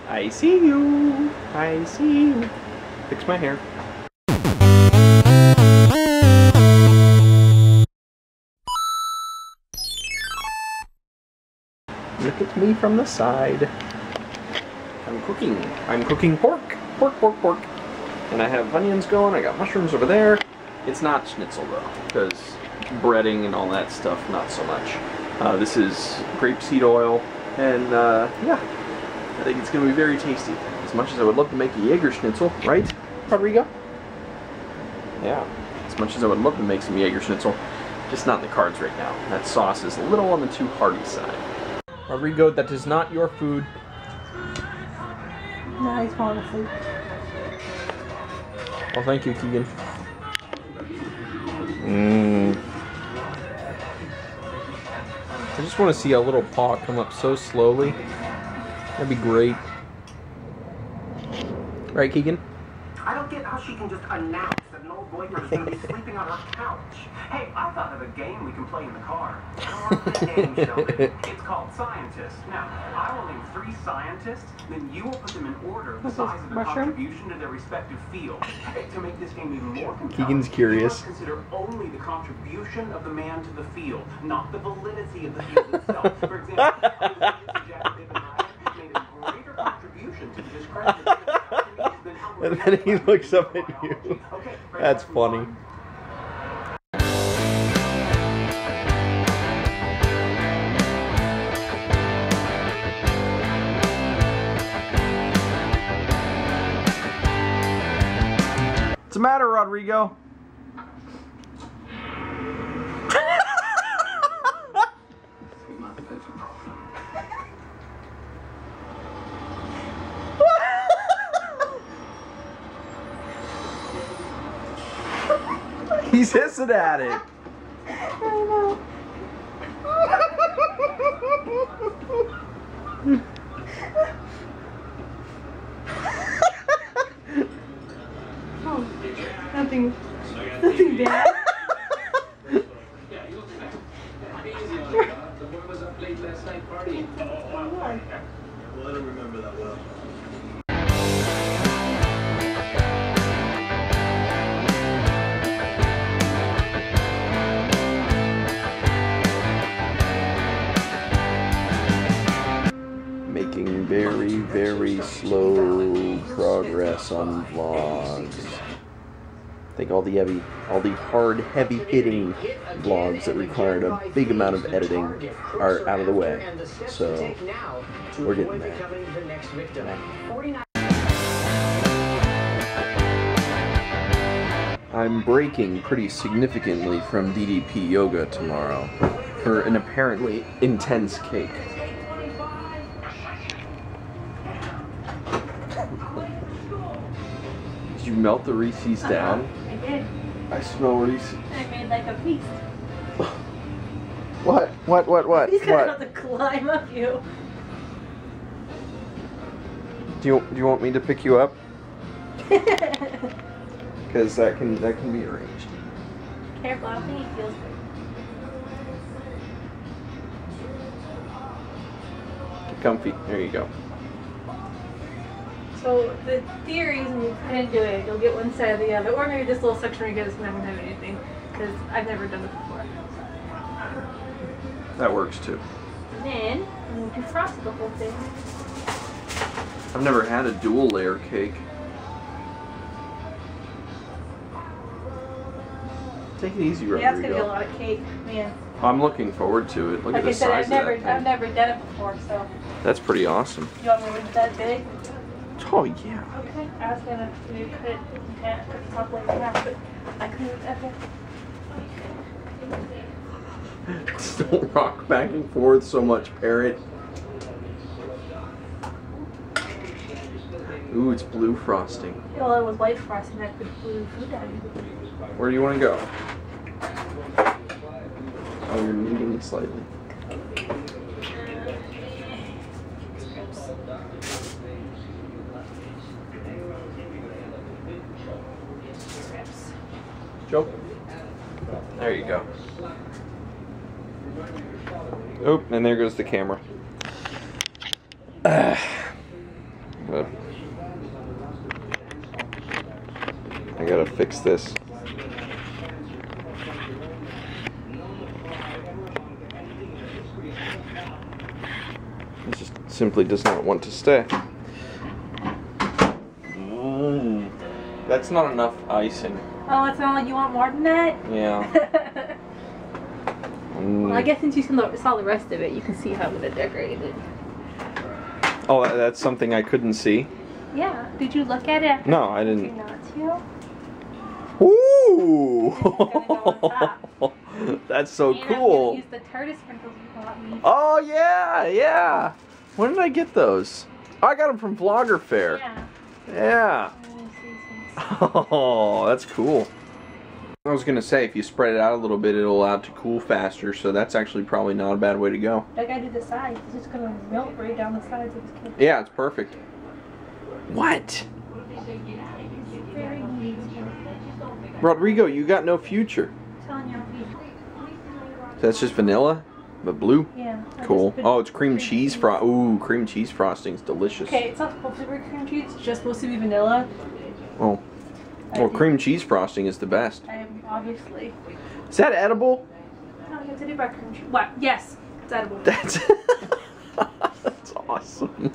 I see you. I see you. Fix my hair. Look at me from the side. I'm cooking. I'm cooking pork. Pork, pork, pork. And I have onions going. I got mushrooms over there. It's not schnitzel though, because breading and all that stuff, not so much. This is grapeseed oil, and yeah, I think it's going to be very tasty. As much as I would love to make a Jaeger schnitzel, right, Rodrigo? Yeah, as much as I would love to make some Jaeger schnitzel, just not in the cards right now. That sauce is a little on the too hearty side. Rodrigo, that is not your food. No, he's falling asleep. Well, thank you, Keegan. I just want to see a little paw come up so slowly. That'd be great. Right, Keegan? I don't get how she can just announce that an old boyfriend is going to be sleeping on her couch. Hey, I thought of a game we can play in the car. I don't want to play a game, Sheldon. It's called Scientist. Now, I will name 3 scientists, then you will put them in order the size of their contribution to their respective field. To make this game even more compelling, Keegan's curious. you must consider only the contribution of the man to the field, not the validity of the field itself. For example, made a greater contribution to the discredit and then he looks up at you. That's funny. What's the matter, Rodrigo? He's hissing at it. I know. Oh, nothing bad. The boy was up late last night partying. Well, I don't remember that well. Making very, very slow progress on vlogs. I think all the hard, heavy-hitting vlogs that required a big amount of editing are out of the way. So, we're getting there. I'm breaking pretty significantly from DDP yoga tomorrow for an apparently intense cake. Did you melt the Reese's down? I did. I smell Reese's. I made like a feast. What? He's gonna have to climb up you. Do you want me to pick you up? Because that can be arranged. Careful, I don't think he feels good. Get comfy. There you go. So the theory is when you put into it, you'll get one side or the other, or maybe this little section where you guys never have anything, because I've never done it before. That works too. And then I'm going to defrost the whole thing. I've never had a dual layer cake. Take it easy, Rodrigo. Yeah, it's gonna be a lot of cake, man. I'm looking forward to it. Look Like at the I said, size of that thing. I've never done it before, so. That's pretty awesome. You want me to make it that big? Oh yeah. Okay, I was gonna maybe cut it in half, cut the top layer in half, but I couldn't. Okay. Just don't rock back and forth so much, Parrot. Ooh, it's blue frosting. Well, it was white frosting. I put blue food on it. Where do you want to go? Oh, you're kneading it slightly. Joe. There you go. Oh, and there goes the camera. But I gotta fix this. It just simply does not want to stay. That's not enough icing. Oh, it's not like you want more than that? Yeah. Well, I guess since you saw the rest of it, you can see how I'm going to decorate it. Oh, that's something I couldn't see? Yeah. Did you look at it? No, I didn't. Not to? Ooh! It's gonna go on top. That's so And cool. I'm going to use the tartar sprinkles you bought me. Oh, yeah, yeah. When did I get those? Oh, I got them from Vlogger Fair. Yeah. Yeah. Let me see Oh, that's cool. I was gonna say, if you spread it out a little bit, it'll allow it to cool faster, so that's actually probably not a bad way to go. I gotta do the sides. It's just gonna melt right down the sides of this cake. Yeah, it's perfect. What? Very neat. Rodrigo, you got no future. I'm telling you. So that's just vanilla, but blue? Yeah. I Cool. just put Oh, it's cream cheese Ooh, cream cheese frosting's delicious. Okay, it's not supposed to be cream cheese. It's just supposed to be vanilla. Oh. Well, cream cheese frosting is the best. I am obviously. Is that edible? No, you have to do by cream cheese. What? Yes, it's edible. That's awesome.